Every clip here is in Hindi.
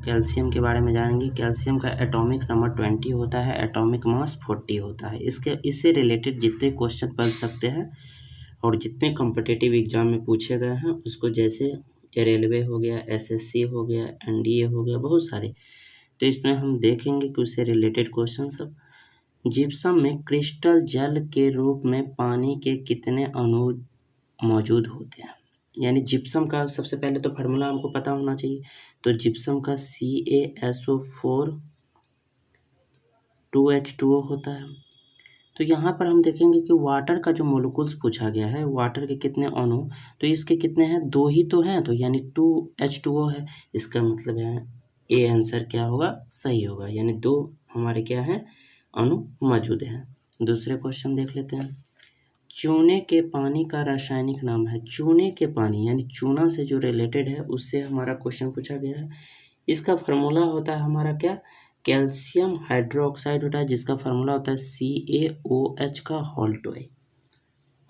कैल्शियम के बारे में जानेंगे। कैल्शियम का एटॉमिक नंबर 20 होता है, एटॉमिक मास 40 होता है। इससे रिलेटेड जितने क्वेश्चन बन सकते हैं और जितने कॉम्पिटिटिव एग्जाम में पूछे गए हैं उसको, जैसे रेलवे हो गया, एसएससी हो गया, एनडीए हो गया, बहुत सारे, तो इसमें हम देखेंगे कि उससे रिलेटेड क्वेश्चन सब। जिप्सम में क्रिस्टल जल के रूप में पानी के कितने अणु मौजूद होते हैं? यानी जिप्सम का सबसे पहले तो फार्मूला हमको पता होना चाहिए। तो जिप्सम का CaSO4 2H2O होता है। तो यहाँ पर हम देखेंगे कि वाटर का जो मोलिक्यूल्स पूछा गया है, वाटर के कितने अणु, तो इसके कितने हैं? 2 ही तो हैं, तो यानी 2H2O है। इसका मतलब है ए आंसर क्या होगा? सही होगा, यानी 2 हमारे क्या हैं? अणु मौजूद हैं। दूसरे क्वेश्चन देख लेते हैं। चूने के पानी का रासायनिक नाम है। चूने के पानी यानी चूना से जो रिलेटेड है उससे हमारा क्वेश्चन पूछा गया है। इसका फार्मूला होता है हमारा क्या? कैल्शियम हाइड्रोक्साइड होता है, जिसका फार्मूला होता है CaOH का होल टॉय।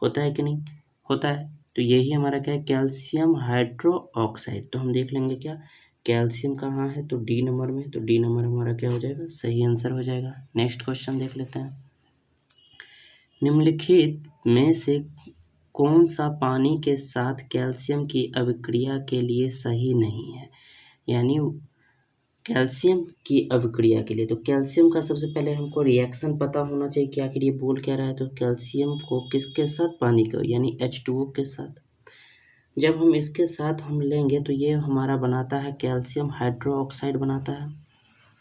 होता है कि नहीं? होता है। तो यही हमारा क्या है? Calcium hydroxide. तो हम देख लेंगे क्या कैल्शियम कहाँ है, तो डी नंबर में। तो डी नंबर हमारा क्या हो जाएगा? सही आंसर हो जाएगा। नेक्स्ट क्वेश्चन देख लेते हैं। निम्नलिखित में से कौन सा पानी के साथ कैल्शियम की अभिक्रिया के लिए सही नहीं है? यानी कैल्शियम की अभिक्रिया के लिए, तो कैल्शियम का सबसे पहले हमको रिएक्शन पता होना चाहिए कि आखिर ये बोल क्या रहा है। तो कैल्शियम को किसके साथ? पानी को, यानी H2O के साथ। जब हम इसके साथ हम लेंगे तो ये हमारा बनाता है कैल्शियम हाइड्रोक्साइड बनाता है,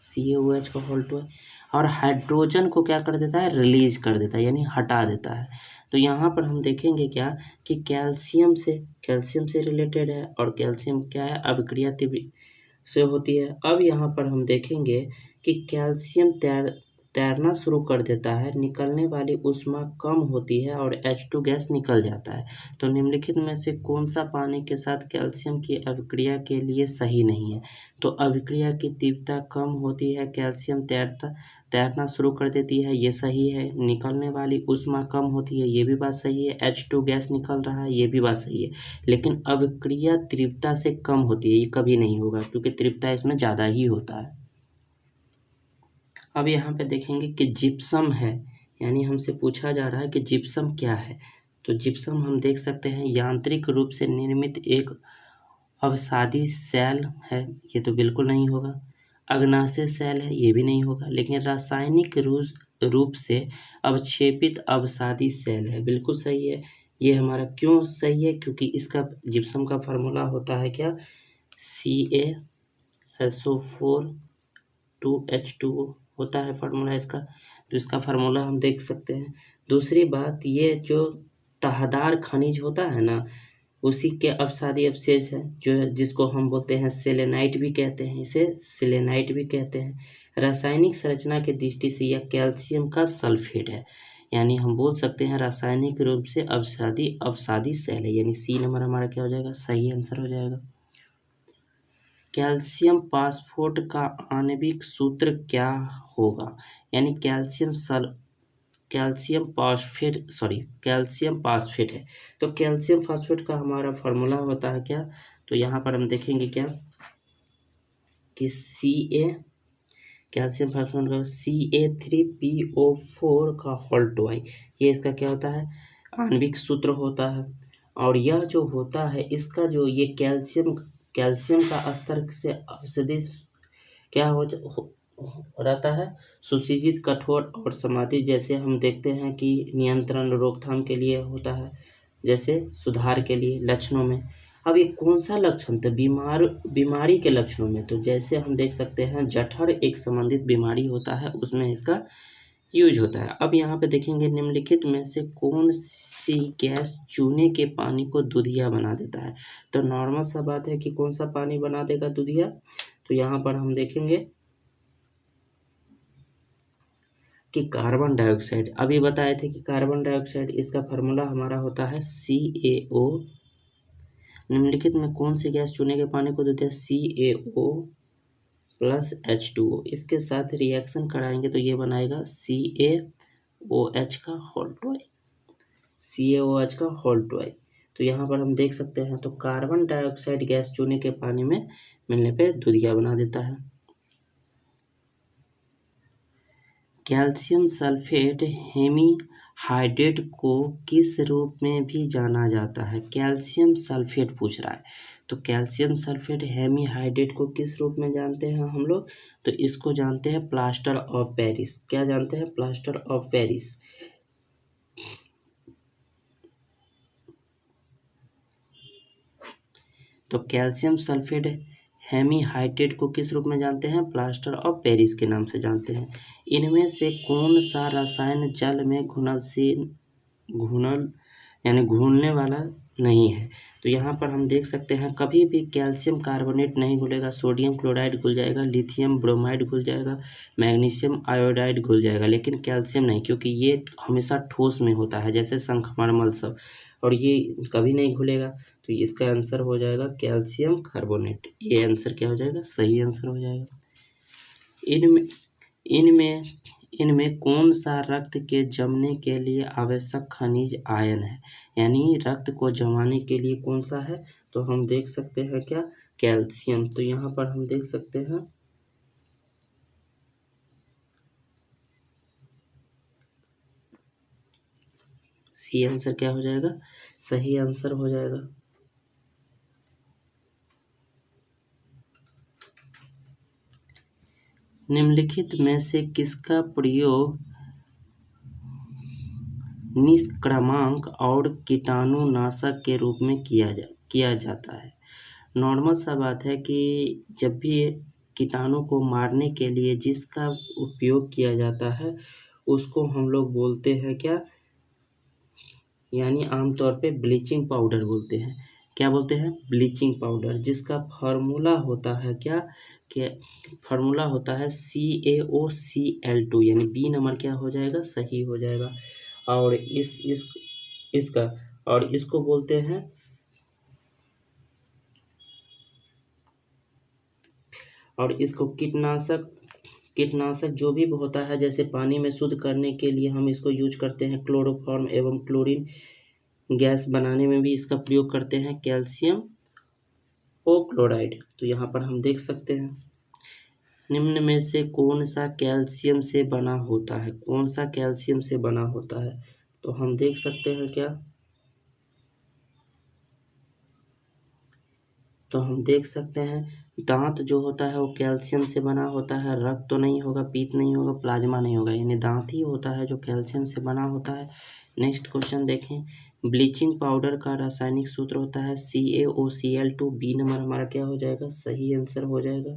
CaOH का होल टू है। और हाइड्रोजन को क्या कर देता है? रिलीज कर देता है, यानी हटा देता है। तो यहाँ पर हम देखेंगे क्या कि कैल्शियम से रिलेटेड है, और कैल्शियम क्या है? अभिक्रिया से होती है। अब यहाँ पर हम देखेंगे कि कैल्शियम तैरना शुरू कर देता है, निकलने वाली ऊष्मा कम होती है और H2 गैस निकल जाता है। तो निम्नलिखित में से कौन सा पानी के साथ कैल्शियम की अभिक्रिया के लिए सही नहीं है? तो अभिक्रिया की तीव्रता कम होती है, कैल्शियम तैरना शुरू कर देती है, ये सही है। निकलने वाली ऊष्मा कम होती है, ये भी बात सही है। H2 गैस निकल रहा है, ये भी बात सही है। लेकिन अभिक्रिया तीव्रता से कम होती है, ये कभी नहीं होगा, क्योंकि तीव्रता इसमें ज़्यादा ही होता है। अब यहाँ पे देखेंगे कि जिप्सम है, यानी हमसे पूछा जा रहा है कि जिप्सम क्या है। तो जिप्सम हम देख सकते हैं यांत्रिक रूप से निर्मित एक अवसादी सेल है, ये तो बिल्कुल नहीं होगा। अग्नाशय सेल है, ये भी नहीं होगा। लेकिन रासायनिक रूप से अवक्षेपित अवसादी सेल है, बिल्कुल सही है। ये हमारा क्यों सही है? क्योंकि इसका जिप्सम का फार्मूला होता है क्या? CaSO4 2H2O होता है फार्मूला इसका। तो इसका फार्मूला हम देख सकते हैं। दूसरी बात, ये जो तहदार खनिज होता है ना, उसी के अवसादी अवशेष है, जिसको हम बोलते हैं सेलेनाइट भी कहते हैं, इसे सेलेनाइट भी कहते हैं। रासायनिक संरचना की दृष्टि से यह कैल्शियम का सल्फेट है, यानी हम बोल सकते हैं रासायनिक रूप से अवसादी सेल है, यानी सी नंबर हमारा क्या हो जाएगा? सही आंसर हो जाएगा। कैल्शियम फास्फेट का आणविक सूत्र क्या होगा? यानी कैल्शियम फास्फेट है, तो कैल्शियम फास्फेट का हमारा फार्मूला होता है क्या? तो यहाँ पर हम देखेंगे क्या कि कैल्शियम फास्फेट का CA3PO4 का होल टॉय, ये इसका क्या होता है? आणविक सूत्र होता है। और यह जो होता है, इसका जो ये कैल्शियम का स्तर से अवशेष क्या रहता है? सुसज्जित, कठोर और समाधि, जैसे हम देखते हैं कि नियंत्रण रोकथाम के लिए होता है, जैसे सुधार के लिए लक्षणों में। अब ये कौन सा लक्षण था? बीमारी के लक्षणों में। तो जैसे हम देख सकते हैं जठर एक संबंधित बीमारी होता है, उसमें इसका यूज होता है। अब यहाँ पे देखेंगे निम्नलिखित में से कौन सी गैस चूने के पानी को दूधिया बना देता है? तो नॉर्मल सा बात है कि कौन सा पानी बना देगा दूधिया? तो यहाँ पर हम देखेंगे कि कार्बन डाइऑक्साइड। अभी बताए थे कि कार्बन डाइऑक्साइड, इसका फार्मूला हमारा होता है CaO। निम्नलिखित में कौन सी गैस चूने के पानी को देती है? CaO plus H2O। इसके साथ रिएक्शन कराएंगे तो ये बनाएगा CaOH का होल टॉय, CaOH का होल टॉय। तो यहाँ पर हम देख सकते हैं, तो कार्बन डाइऑक्साइड गैस चूने के पानी में मिलने पे दूधिया बना देता है। कैल्शियम सल्फेट हेमीहाइड्रेट को किस रूप में भी जाना जाता है? कैल्शियम सल्फेट पूछ रहा है, तो कैल्शियम सल्फेट हेमीहाइड्रेट को किस रूप में जानते हैं हम लोग? तो इसको जानते हैं प्लास्टर ऑफ पेरिस। क्या जानते हैं? Plaster of Paris. तो कैल्शियम सल्फेट हेमीहाइड्रेट को किस रूप में जानते हैं? प्लास्टर ऑफ पेरिस के नाम से जानते हैं। इनमें से कौन सा रसायन जल में घुलने वाला नहीं है? तो यहाँ पर हम देख सकते हैं, कभी भी कैल्शियम कार्बोनेट नहीं घुलेगा, सोडियम क्लोराइड घुल जाएगा, लिथियम ब्रोमाइड घुल जाएगा, मैग्नीशियम आयोडाइड घुल जाएगा, लेकिन कैल्शियम नहीं, क्योंकि ये हमेशा ठोस में होता है, जैसे शंखमरमल सब, और ये कभी नहीं घुलेगा। तो इसका आंसर हो जाएगा कैल्शियम कार्बोनेट। ये आंसर क्या हो जाएगा? सही आंसर हो जाएगा। इनमें इनमें इनमें कौन सा रक्त के जमने के लिए आवश्यक खनिज आयन है? यानी रक्त को जमाने के लिए कौन सा है? तो हम देख सकते हैं क्या? कैल्शियम। तो यहाँ पर हम देख सकते हैं सी आंसर क्या हो जाएगा? सही आंसर हो जाएगा। निम्नलिखित में से किसका प्रयोग निष्क्रामक और कीटाणुनाशक के रूप में किया जाता है? नॉर्मल सा बात है कि जब भी कीटाणु को मारने के लिए जिसका उपयोग किया जाता है उसको हम लोग बोलते हैं क्या? यानी आमतौर पे ब्लीचिंग पाउडर बोलते हैं। क्या बोलते हैं? ब्लीचिंग पाउडर, जिसका फार्मूला होता है क्या? फार्मूला होता है CaOCl2, यानी बी नंबर क्या हो जाएगा? सही हो जाएगा। और इसको बोलते हैं, और इसको कीटनाशक जो भी होता है, जैसे पानी में शुद्ध करने के लिए हम इसको यूज करते हैं, क्लोरोफॉर्म एवं क्लोरीन गैस बनाने में भी इसका प्रयोग करते हैं, कैल्शियम ओक्लोराइड। तो यहाँ पर हम देख सकते हैं, निम्न में से कौन सा कैल्शियम से बना होता है? कौन सा कैल्शियम से बना होता है? तो हम देख सकते हैं क्या? तो हम देख सकते हैं, दांत जो होता है वो कैल्शियम से बना होता है। रक्त तो नहीं होगा, पीत नहीं होगा, प्लाज्मा नहीं होगा, यानी दांत ही होता है जो कैल्शियम से बना होता है। नेक्स्ट क्वेश्चन देखें, ब्लीचिंग पाउडर का रासायनिक सूत्र होता है CaOCl2। बी नंबर हमारा क्या हो जाएगा? सही आंसर हो जाएगा।